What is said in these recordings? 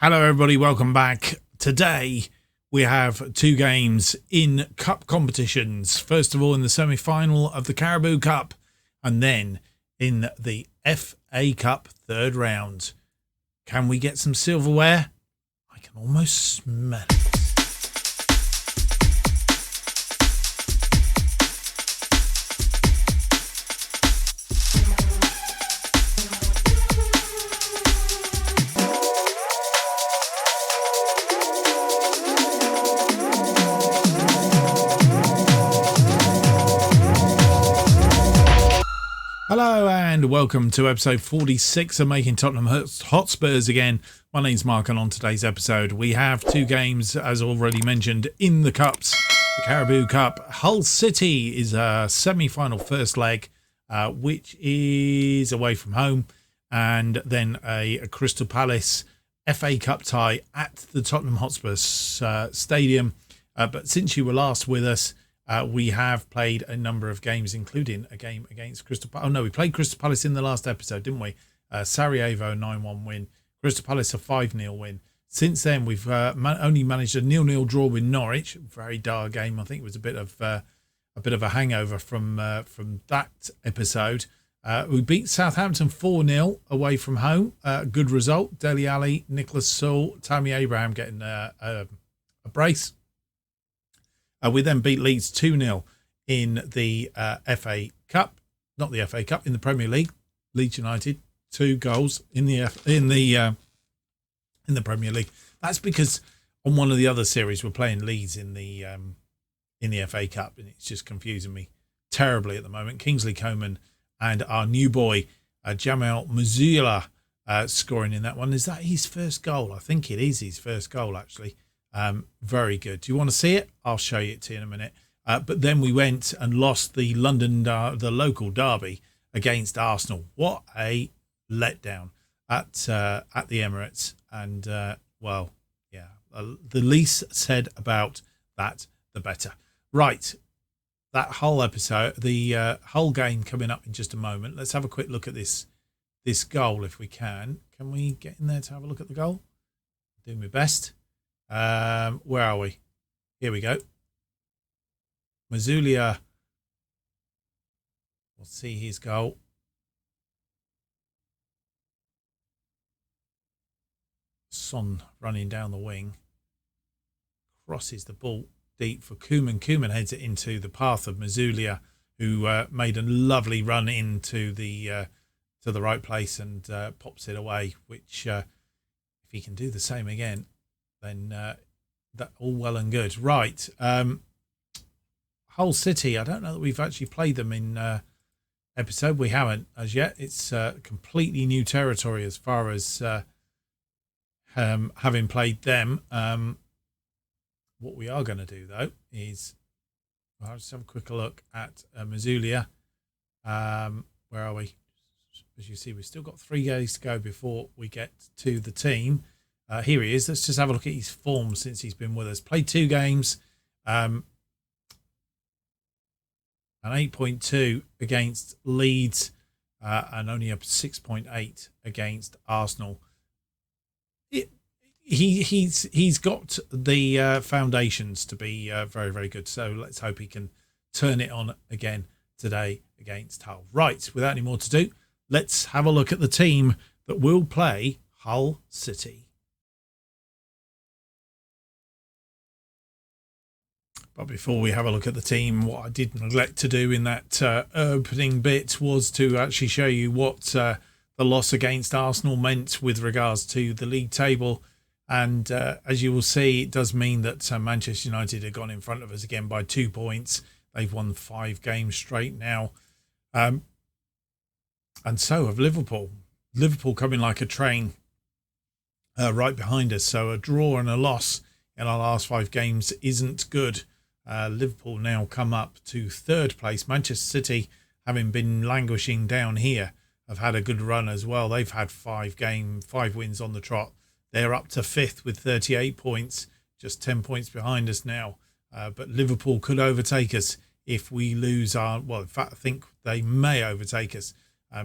Hello everybody, welcome back. Today we have two games in cup competitions. First of all in the semi-final of the Carabao Cup and then in the FA Cup third round. Can we get some silverware? I can almost smell it. Hello and welcome to episode 46 of Making Tottenham Hot Spurs again. My name's Mark and on today's episode we have two games as already mentioned in the cups. The Carabao Cup. Hull City is a semi-final first leg which is away from home, and then a Crystal Palace FA Cup tie at the Tottenham Hotspur Stadium. But since you were last with us, we have played a number of games, including a game against Crystal Palace. Oh, no, we played Crystal Palace in the last episode, didn't we? Sarajevo, 9-1 win. Crystal Palace, a 5-0 win. Since then, we've only managed a 0-0 draw with Norwich. Very dire game. I think it was a bit of a hangover from that episode. We beat Southampton 4-0 away from home. Good result. Dele Alli, Nicholas Sewell, Tammy Abraham getting a brace. We then beat Leeds 2-0 in the FA Cup, not the FA Cup, in the Premier League. Leeds United, 2 goals in the Premier League. That's because on one of the other series we're playing Leeds in the FA Cup, and it's just confusing me terribly at the moment. Kingsley Coman and our new boy Jamal Musiala scoring in that one. Is that his first goal? I think it is his first goal actually. Very good. Do you want to see it? I'll show you it to you in a minute. But then we went and lost the the local derby against Arsenal. What a letdown at the Emirates. And the least said about that, the better. Right, that whole episode, the whole game coming up in just a moment. Let's have a quick look at this goal if we can. Can we get in there to have a look at the goal? Do my best. Where are we? Here we go. Musiala. We'll see his goal. Son running down the wing. Crosses the ball deep for Koeman. Koeman heads it into the path of Musiala, who made a lovely run into the to the right place and pops it away, which if he can do the same again, then that all well and good. Right. Hull City, I don't know that we've actually played them in episode. We haven't as yet. It's completely new territory as far as having played them. What we are going to do, though, is I'll just have a quick look at Musiala. Where are we? As you see, we've still got 3 days to go before we get to the team. Here he is. Let's just have a look at his form since he's been with us. Played 2 games, an 8.2 against Leeds, and only a 6.8 against Arsenal. He's got the foundations to be very, very good. So let's hope he can turn it on again today against Hull. Right, without any more to do, let's have a look at the team that will play Hull City. But before we have a look at the team, what I did neglect to do in that opening bit was to actually show you what the loss against Arsenal meant with regards to the league table. And as you will see, it does mean that Manchester United have gone in front of us again by 2 points. They've won 5 games straight now. And so have Liverpool. Liverpool coming like a train right behind us. So a draw and a loss in our last 5 games isn't good. Liverpool now come up to 3rd place. Manchester City, having been languishing down here, have had a good run as well. They've had 5 wins on the trot. They're up to 5th with 38 points, just 10 points behind us now. But Liverpool could overtake us if we lose our... Well, in fact, I think they may overtake us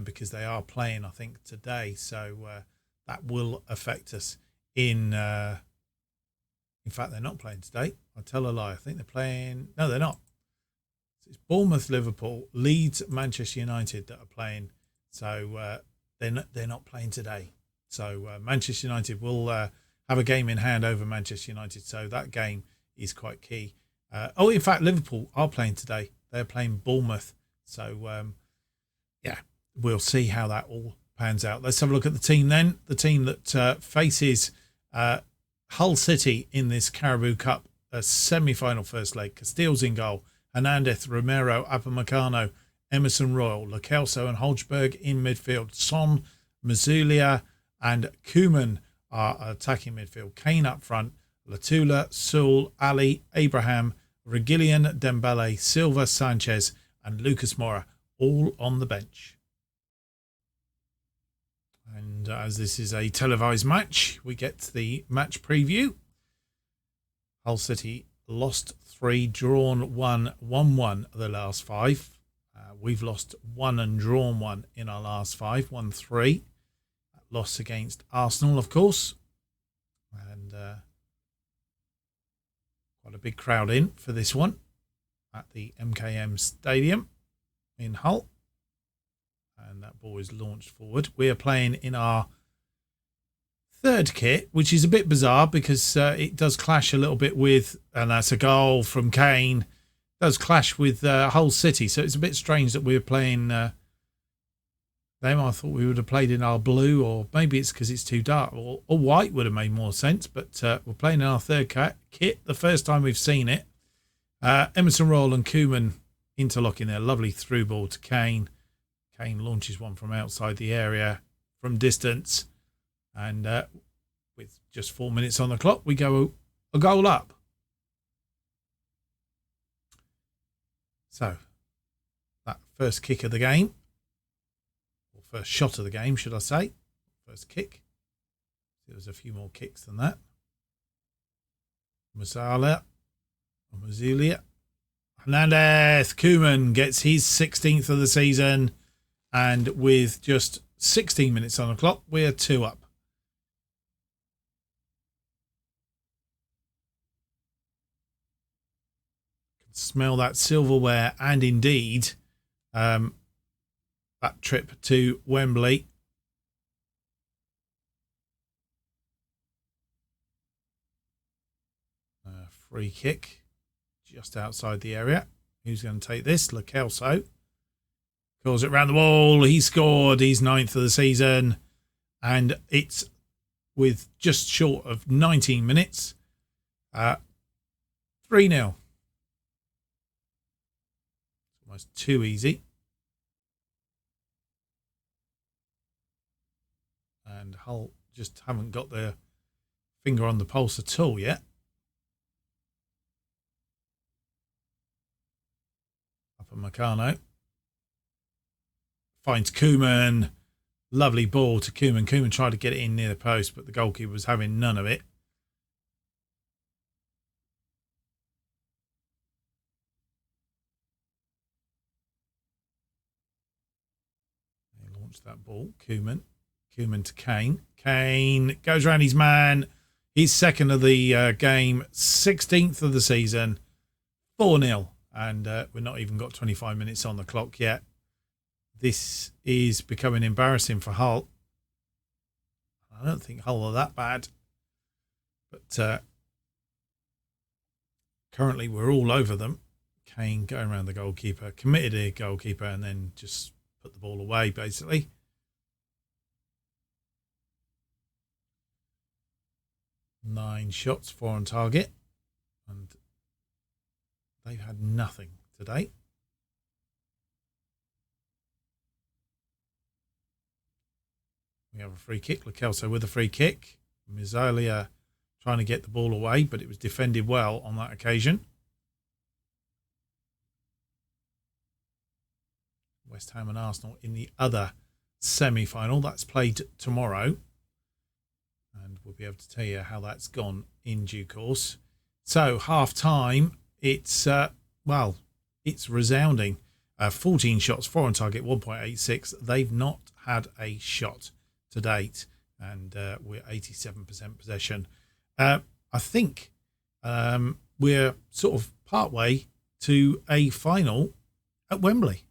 because they are playing, I think, today. So that will affect us in fact, they're not playing today. I tell a lie. I think they're playing. No, they're not. It's Bournemouth, Liverpool, Leeds, Manchester United that are playing. So they're not playing today. So Manchester United will have a game in hand over Manchester United. So that game is quite key. In fact, Liverpool are playing today. They're playing Bournemouth. So yeah, we'll see how that all pans out. Let's have a look at the team then. The team that faces Hull City in this Carabao Cup semi-final first leg. Castile's in goal. Hernandez, Romero, Upamecano, Emerson Royal, Lo Celso and Holzberg in midfield. Son, Mazulia and Koeman are attacking midfield. Kane up front. Latula, Sewell, Ali, Abraham, Reguilon, Dembele, Silva, Sanchez and Lucas Moura all on the bench. And as this is a televised match, we get the match preview. Hull City lost 3, drawn 1, 1-1 the last 5. We've lost 1 and drawn 1 in our last 5, 1-3. Loss against Arsenal, of course. And quite a big crowd in for this one at the MKM Stadium in Hull. And that ball is launched forward. We are playing in our third kit, which is a bit bizarre because it does clash a little bit with, and that's a goal from Kane, does clash with Hull City. So it's a bit strange that we're playing them. I thought we would have played in our blue, or maybe it's because it's too dark, or white would have made more sense. But we're playing in our third kit, the first time we've seen it. Emerson Royal and Koeman interlocking there. Lovely through ball to Kane. Kane launches one from outside the area from distance. And with just 4 minutes on the clock, we go a goal up. So, that first kick of the game, or first shot of the game, should I say. First kick. There was a few more kicks than that. Mazulia. Hernandez. Koeman gets his 16th of the season. And with just 16 minutes on the clock, we're 2 up. Smell that silverware and indeed that trip to Wembley. Free kick just outside the area. Who's going to take this? Lo Celso calls it round the wall. He scored. He's 9th of the season. And it's with just short of 19 minutes. 3-0. Almost too easy. And Hull just haven't got their finger on the pulse at all yet. Upamecano finds Koeman. Lovely ball to Koeman. Koeman tried to get it in near the post, but the goalkeeper was having none of it. That ball, Koeman to Kane. Kane goes around his man. He's 2nd of the game, 16th of the season, 4-0, and we've not even got 25 minutes on the clock yet. This is becoming embarrassing for Hull. I don't think Hull are that bad, but currently we're all over them. Kane going around the goalkeeper, committed a goalkeeper, and then just put the ball away, basically. Nine shots, 4 on target. And they've had nothing today. We have a free kick. Lo Celso with a free kick. Mazulia trying to get the ball away, but it was defended well on that occasion. West Ham and Arsenal in the other semi-final. That's played tomorrow. And we'll be able to tell you how that's gone in due course. So, half-time, it's resounding. 14 shots, 4 on target, 1.86. They've not had a shot to date. and we're 87% possession. I think we're sort of partway to a final at Wembley.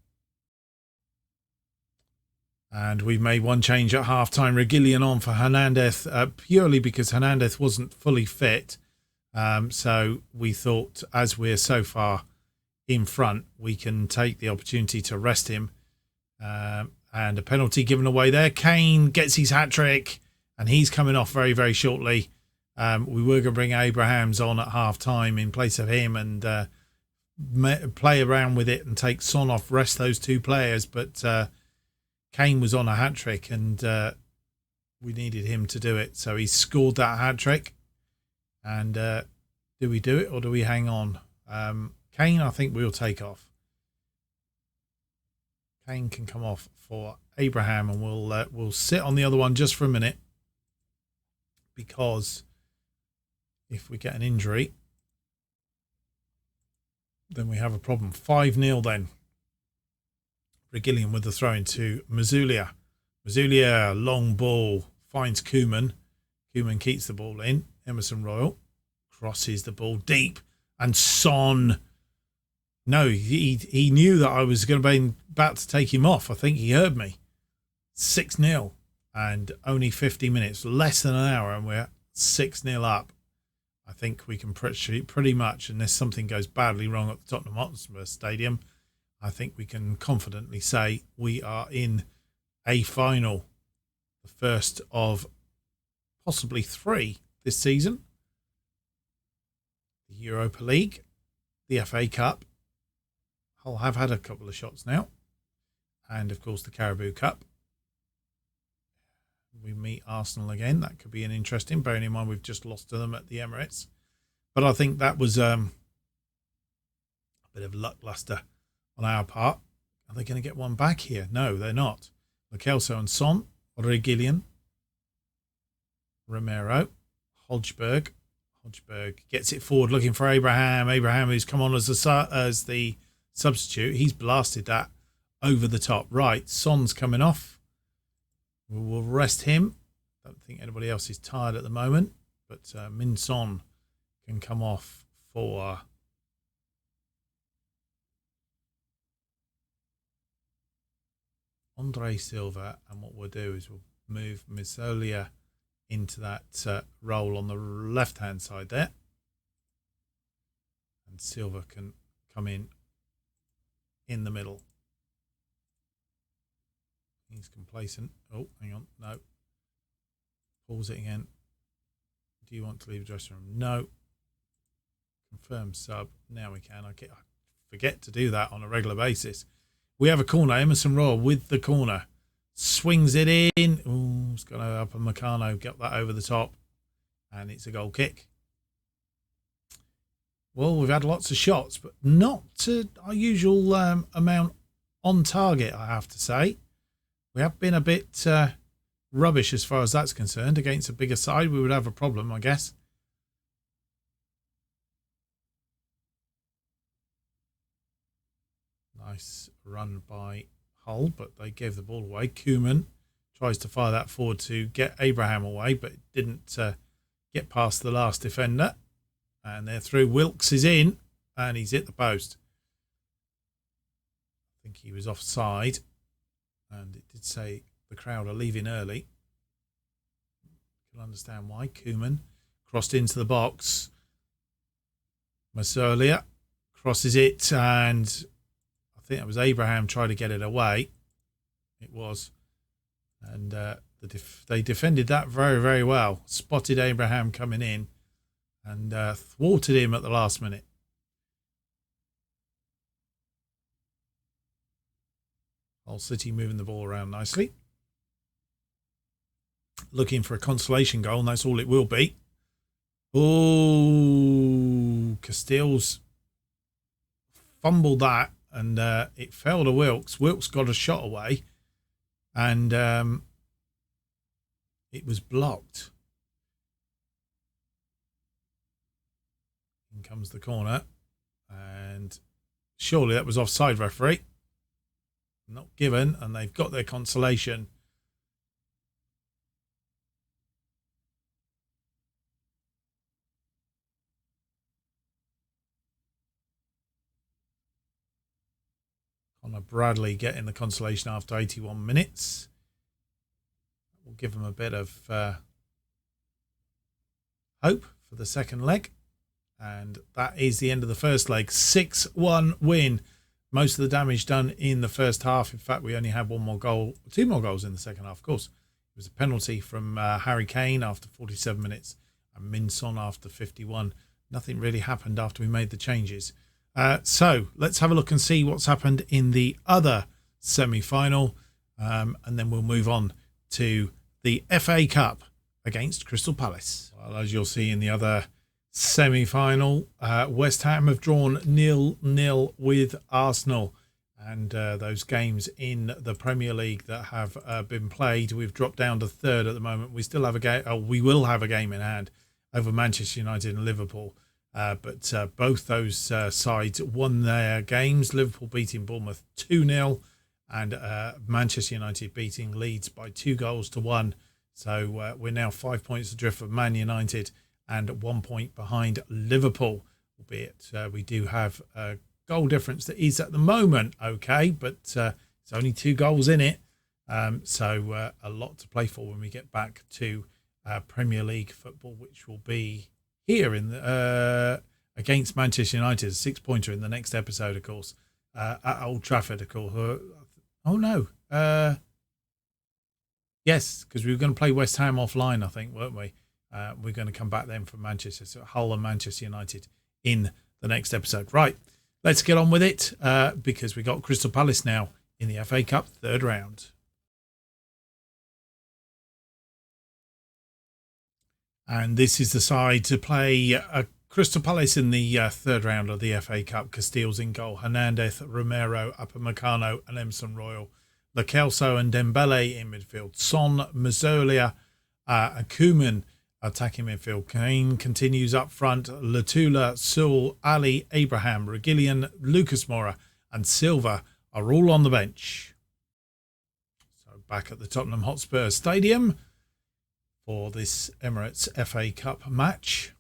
And we've made one change at half-time. Reguilón on for Hernandez, purely because Hernandez wasn't fully fit. So we thought, as we're so far in front, we can take the opportunity to rest him. And a penalty given away there. Kane gets his hat-trick, and he's coming off very, very shortly. We were going to bring Abrahams on at half-time in place of him and play around with it and take Son off, rest those two players. But Kane was on a hat-trick, and we needed him to do it. So he scored that hat-trick. And do we do it or do we hang on? Kane, I think we'll take off. Kane can come off for Abraham, and we'll sit on the other one just for a minute, because if we get an injury, then we have a problem. 5-0 then. Reguilón with the throw into Mazulia. Mazulia, long ball, finds Koeman. Koeman keeps the ball in. Emerson Royal crosses the ball deep, and Son. No, he knew that I was going to be about to take him off. I think he heard me. 6-0 and only 50 minutes, less than an hour, and we're 6-0 up. I think we can pretty much, unless something goes badly wrong at the Tottenham Hotspur Stadium, I think we can confidently say we are in a final, the first of possibly 3 this season. The Europa League, the FA Cup. I'll have had a couple of shots now. And, of course, the Carabao Cup. We meet Arsenal again. That could be an interesting, bearing in mind we've just lost to them at the Emirates. But I think that was a bit of lackluster on our part. Are they going to get one back here? No, they're not. Lo Celso and Son, Reguilón, Romero, Hodgberg. Hodgberg gets it forward looking for Abraham. Abraham, who's come on as the substitute. He's blasted that over the top. Right, Son's coming off. We'll rest him. Don't think anybody else is tired at the moment, but Min Son can come off for Andre Silva. And what we'll do is we'll move Mazulia into that role on the left-hand side there. And Silva can come in the middle. He's complacent. Oh, hang on. No. Pause it again. Do you want to leave the dressing room? No. Confirm sub. Now we can. I forget to do that on a regular basis. We have a corner. Emerson Royal with the corner. Swings it in. Ooh, it's going to up and Meccano get that over the top. And it's a goal kick. Well, we've had lots of shots, but not to our usual amount on target, I have to say. We have been a bit rubbish as far as that's concerned. Against a bigger side, we would have a problem, I guess. Nice run by Hull, but they gave the ball away. Koeman tries to fire that forward to get Abraham away, but didn't get past the last defender. And they're through. Wilkes is in, and he's hit the post. I think he was offside. And it did say the crowd are leaving early. You can understand why. Koeman crossed into the box. Mazulia crosses it, and I think it was Abraham trying to get it away. It was. And they defended that very, very well. Spotted Abraham coming in and thwarted him at the last minute. Hull City moving the ball around nicely. Looking for a consolation goal, and that's all it will be. Oh, Castells fumbled that, and it fell to Wilkes. Wilkes got a shot away, and it was blocked. In comes the corner, and surely that was offside, referee. Not given, and they've got their consolation. Connor Bradley getting the consolation after 81 minutes. We'll give them a bit of hope for the second leg. And that is the end of the first leg. 6-1 win. Most of the damage done in the first half. In fact, we only had two more goals in the second half, of course. It was a penalty from Harry Kane after 47 minutes and Min Son after 51. Nothing really happened after we made the changes. So let's have a look and see what's happened in the other semi-final. And then we'll move on to the FA Cup against Crystal Palace. Well, as you'll see in the other semi-final, West Ham have drawn 0-0 with Arsenal. And those games in the Premier League that have been played, we've dropped down to third at the moment. We still have a game. We will have a game in hand over Manchester United and Liverpool. But both those sides won their games. Liverpool beating Bournemouth 2-0 and Manchester United beating Leeds by 2-1. So we're now 5 points adrift of Man United and 1 point behind Liverpool, albeit we do have a goal difference that is at the moment okay, but it's only 2 goals in it. So a lot to play for when we get back to Premier League football, which will be here in the against Manchester United, a 6-pointer in the next episode, of course, at Old Trafford, of course. Oh no, yes, because we were going to play West Ham offline, I think, weren't we? We're going to come back then from Manchester, so Hull and Manchester United in the next episode. Right, let's get on with it because we got Crystal Palace now in the FA Cup third round. And this is the side to play Crystal Palace in the third round of the FA Cup. Castile's in goal. Hernandez, Romero, Upamecano and Emerson Royal. Lo Celso and Dembele in midfield. Son, Mazzolia and Koeman attacking midfield. Kane continues up front. Latula, Sewell, Ali, Abraham, Reguilon, Lucas Moura and Silva are all on the bench. So back at the Tottenham Hotspur Stadium for this Emirates FA Cup match.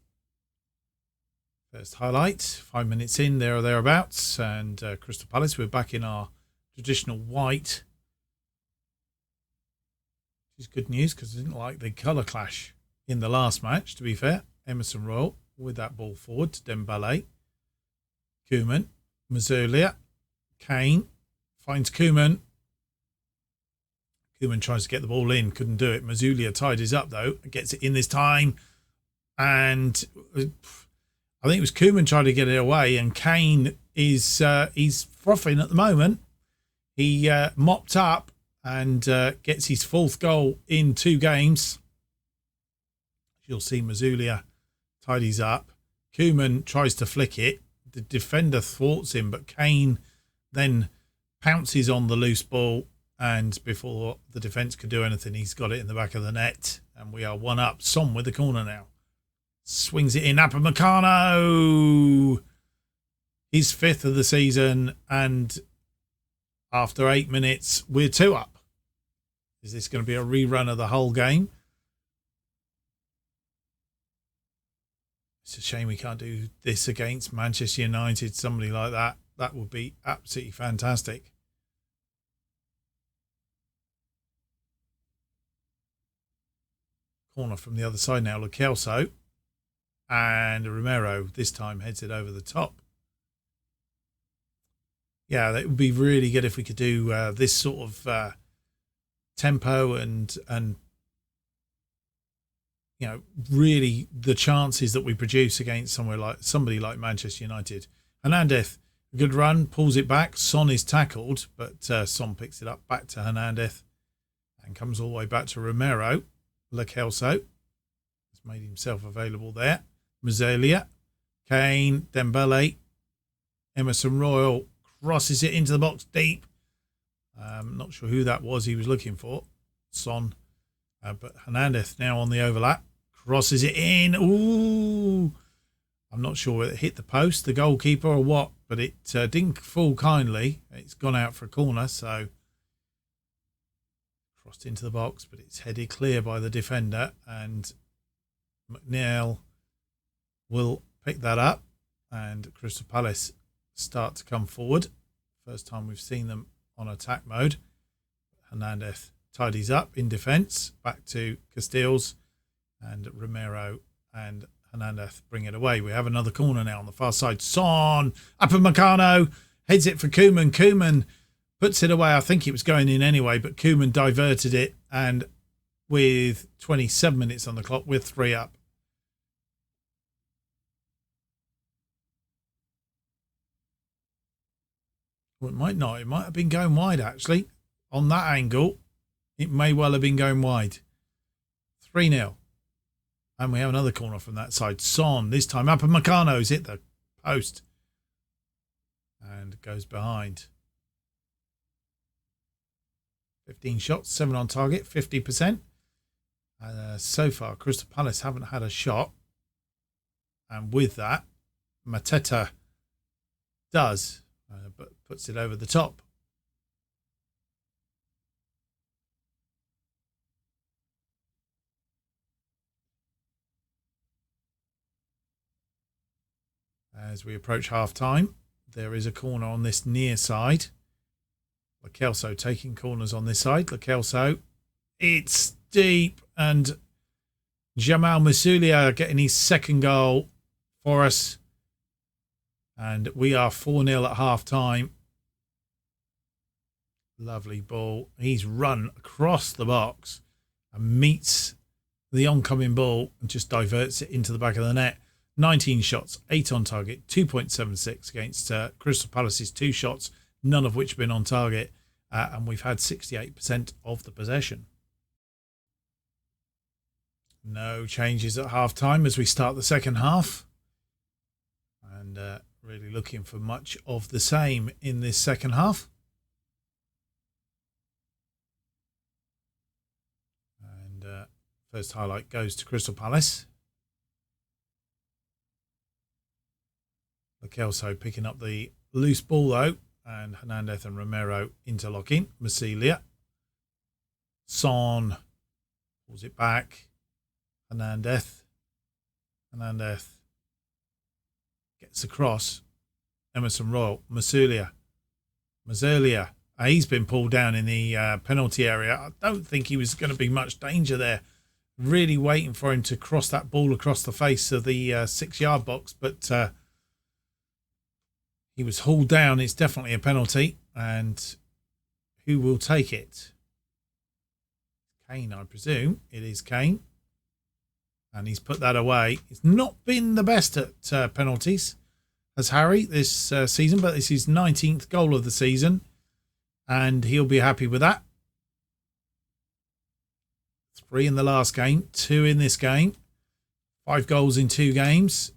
First highlight, 5 minutes in, there or thereabouts, and Crystal Palace, we're back in our traditional white, which is good news because I didn't like the colour clash in the last match, to be fair. Emerson Royal with that ball forward to Dembele. Koeman, Mazzolia, Kane, finds Koeman. Koeman tries to get the ball in, couldn't do it. Mazzolia tidies up though, gets it in this time, and I think it was Koeman trying to get it away, and Kane is he's frothing at the moment. He mopped up and gets his 4th goal in 2 games. You'll see Mazzolia tidies up. Koeman tries to flick it. The defender thwarts him, but Kane then pounces on the loose ball, and before the defence could do anything, he's got it in the back of the net, and we are 1 up. Son with the corner now. Swings it in. Upamecano, his 5th of the season, and after 8 minutes, we're 2 up. Is this going to be a rerun of the whole game? It's a shame we can't do this against Manchester United, somebody like that. That would be absolutely fantastic. Corner from the other side now. Lo Celso. And Romero this time heads it over the top. Yeah, that would be really good if we could do this sort of tempo and you know, really the chances that we produce against somebody like Manchester United. Hernandez, a good run, pulls it back. Son is tackled, but Son picks it up back to Hernandez and comes all the way back to Romero. Lo Celso has made himself available there. Mazzolia, Kane, Dembele, Emerson Royal crosses it into the box deep. Not sure who that was he was looking for. Son, but Hernandez now on the overlap, crosses it in. Ooh, I'm not sure whether it hit the post, the goalkeeper or what, but it didn't fall kindly. It's gone out for a corner, so crossed into the box, but it's headed clear by the defender, and McNeil will pick that up, and Crystal Palace start to come forward. First time we've seen them on attack mode. Hernandez tidies up in defence. Back to Castells, and Romero and Hernandez bring it away. We have another corner now on the far side. Son, Upamecano heads it for Koeman. Koeman puts it away. I think it was going in anyway, but Koeman diverted it, and with 27 minutes on the clock, we're 3 up. Well, it might not. It might have been going wide, actually. On that angle, it may well have been going wide. 3-0. And we have another corner from that side. Son, this time Upamecano's hit the post. And goes behind. 15 shots, 7 on target, 50%. So far, Crystal Palace haven't had a shot. And with that, Mateta does, but puts it over the top. As we approach half-time, there is a corner on this near side. Lo Celso taking corners on this side. Lo Celso, it's deep, and Jamal Musiala getting his second goal for us. And we are 4-0 at half-time. Lovely ball. He's run across the box and meets the oncoming ball and just diverts it into the back of the net. 19 shots, 8 on target, 2.76 against Crystal Palace's 2 shots, none of which have been on target. And we've had 68% of the possession. No changes at half-time as we start the second half. And really looking for much of the same in this second half. And first highlight goes to Crystal Palace. Lo Celso picking up the loose ball though, and Hernandez and Romero interlocking. Musiala. Son pulls it back. Hernandez gets across. Emerson Royal. Musiala. He's been pulled down in the penalty area. I don't think he was going to be much danger there. Really waiting for him to cross that ball across the face of the 6-yard box, but he was hauled down. It's definitely a penalty. And who will take it? Kane, I presume. It is Kane. And he's put that away. He's not been the best at penalties as Harry this season, but this is his 19th goal of the season. And he'll be happy with that. 3 in the last game, 2 in this game. 5 goals in 2 games.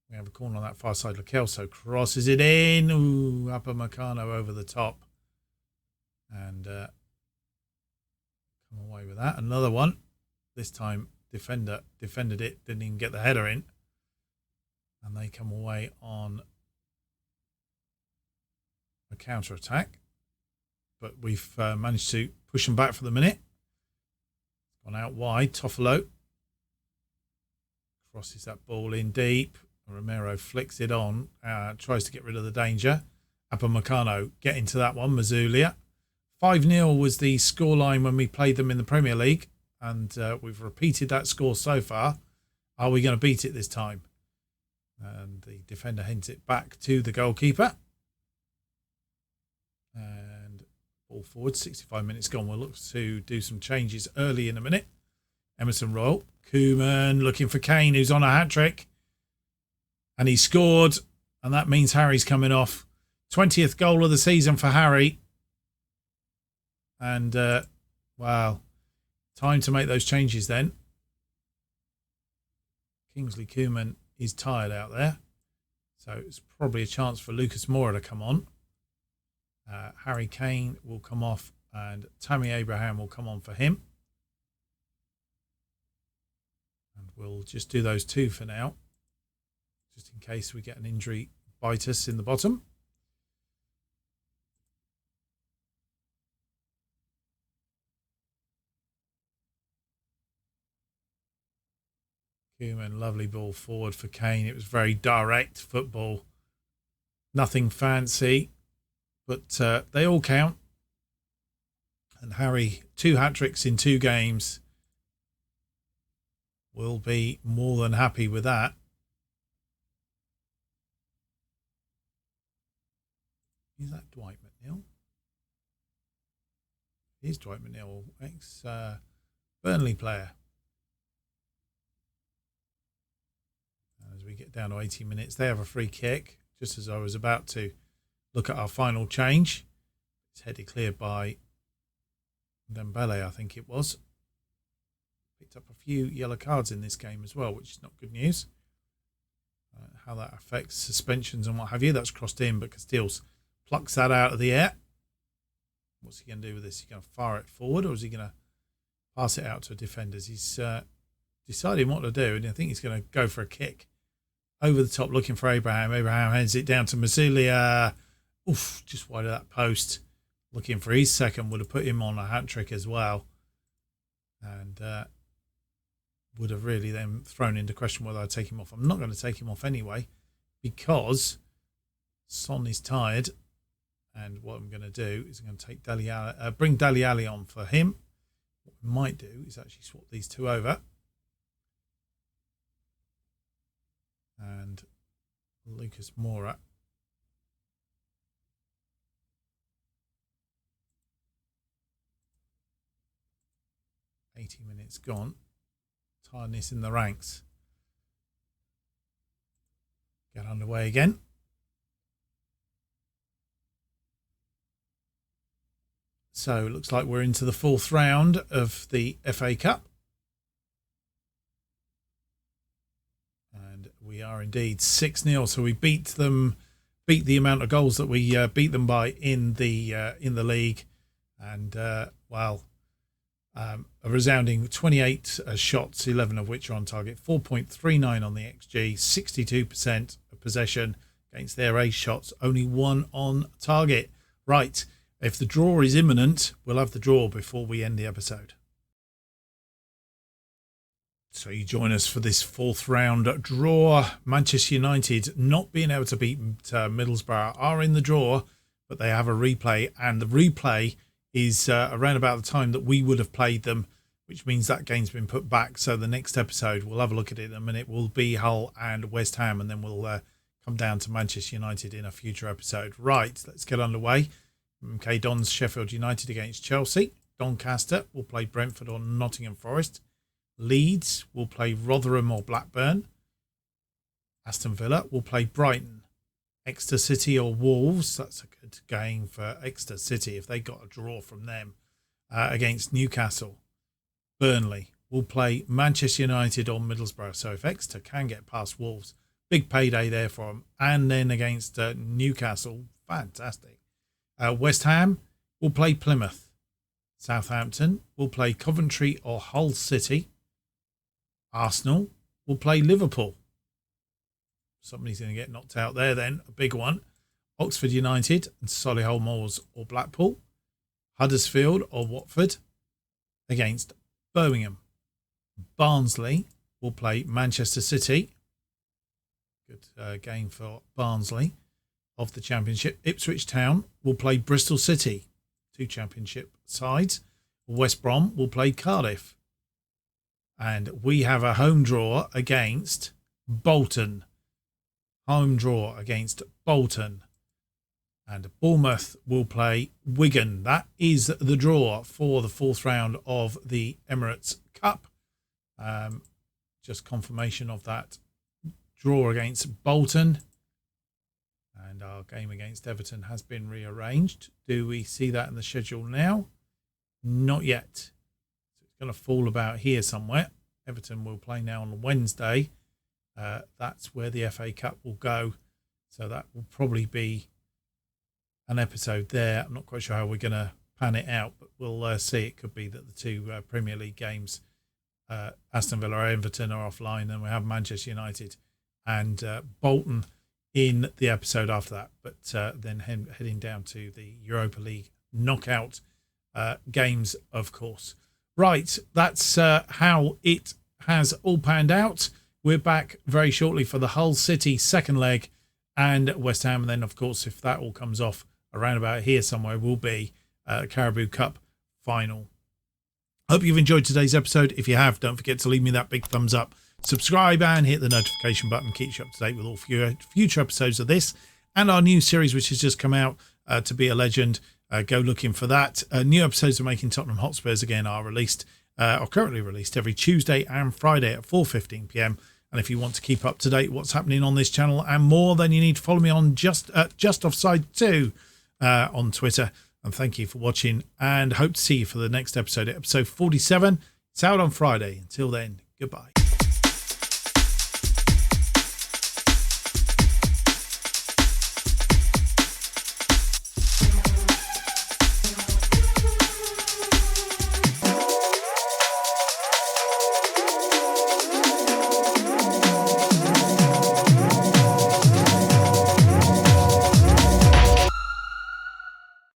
We have a corner on that far side. Lo Celso crosses it in. Ooh, Upamecano over the top. And come away with that. Another one. This time, defender defended it. Didn't even get the header in. And they come away on a counter-attack. But we've managed to push them back for the minute. Gone out wide. Toffolo crosses that ball in deep. Romero flicks it on, tries to get rid of the danger. Upamecano getting to that one. Musiala. 5-0 was the scoreline when we played them in the Premier League, and we've repeated that score so far. Are we going to beat it this time? And the defender hands it back to the goalkeeper. And ball forward, 65 minutes gone. We'll look to do some changes early in a minute. Emerson Royal. Koeman looking for Kane, who's on a hat-trick. And he scored, and that means Harry's coming off. 20th goal of the season for Harry. And, wow, time to make those changes then. Kingsley Koeman is tired out there. So it's probably a chance for Lucas Moura to come on. Harry Kane will come off, and Tammy Abraham will come on for him. And we'll just do those 2 for now, just in case we get an injury bite us in the bottom. Koeman, lovely ball forward for Kane. It was very direct football. Nothing fancy, but they all count. And Harry, 2 hat-tricks in 2 games. Will be more than happy with that. Is that Dwight McNeil? He's Dwight McNeil, ex-Burnley player. As we get down to 80 minutes, they have a free kick. Just as I was about to look at our final change. It's headed clear by Dembele, I think it was. Picked up a few yellow cards in this game as well, which is not good news. How that affects suspensions and what have you. That's crossed in, but Casteels plucks that out of the air. What's he going to do with this? Is he going to fire it forward, or is he going to pass it out to defenders? He's deciding what to do, and I think he's going to go for a kick over the top, looking for Abraham. Abraham hands it down to Masulia. Oof, just wide of that post. Looking for his second, would have put him on a hat-trick as well. And would have really then thrown into question whether I'd take him off. I'm not going to take him off anyway, because Son is tired. And what I'm going to do is I'm going to take bring Dele Alli on for him. What we might do is actually swap these 2 over. And Lucas Moura. $80 minutes gone. Tiredness in the ranks. Get underway again. So it looks like we're into the 4th round of the FA Cup. And we are indeed 6-0. So we beat the amount of goals that we beat them by in the league. And, a resounding 28 shots, 11 of which are on target, 4.39 on the XG, 62% of possession against their 8 shots, only 1 on target. Right, if the draw is imminent, we'll have the draw before we end the episode. So you join us for this 4th round draw. Manchester United, not being able to beat Middlesbrough, are in the draw, but they have a replay, and the replay is around about the time that we would have played them, which means that game's been put back. So the next episode, we'll have a look at it, and it will be Hull and West Ham, and then we'll come down to Manchester United in a future episode. Right, let's get underway. MK Dons Sheffield United against Chelsea. Doncaster will play Brentford or Nottingham Forest. Leeds will play Rotherham or Blackburn. Aston Villa will play Brighton. Exeter City or Wolves. That's a good game for Exeter City if they got a draw from them. Against Newcastle. Burnley will play Manchester United or Middlesbrough. So if Exeter can get past Wolves, big payday there for them. And then against Newcastle, fantastic. West Ham will play Plymouth. Southampton will play Coventry or Hull City. Arsenal will play Liverpool. Somebody's going to get knocked out there then, a big one. Oxford United and Solihull Moors or Blackpool. Huddersfield or Watford against Birmingham. Barnsley will play Manchester City. Good game for Barnsley of the Championship. Ipswich Town will play Bristol City. 2 Championship sides. West Brom will play Cardiff. And we have a home draw against Bolton. Home draw against Bolton. And Bournemouth will play Wigan. That is the draw for the 4th round of the Emirates Cup. Just confirmation of that draw against Bolton. And our game against Everton has been rearranged. Do we see that in the schedule now? Not yet. So it's going to fall about here somewhere. Everton will play now on Wednesday. That's where the FA Cup will go. So that will probably be an episode there. I'm not quite sure how we're going to pan it out, but we'll see. It could be that the 2 Premier League games, Aston Villa or Everton, are offline. Then we have Manchester United and Bolton in the episode after that. But then heading down to the Europa League knockout games, of course. Right, that's how it has all panned out. we're back very shortly for the Hull City second leg and West Ham. And then, of course, if that all comes off around about here somewhere, will be Carabao Cup final. Hope you've enjoyed today's episode. If you have, don't forget to leave me that big thumbs up, subscribe and hit the notification button. Keeps you up to date with all future episodes of this and our new series, which has just come out, To Be a Legend. Go looking for that. New episodes of Making Tottenham Hotspurs again are currently released every Tuesday and Friday at 4:15 p.m. And if you want to keep up to date what's happening on this channel and more, then you need to follow me on JustOffsideFM on Twitter. And thank you for watching, and hope to see you for the next episode 47. It's out on Friday. Until then, goodbye.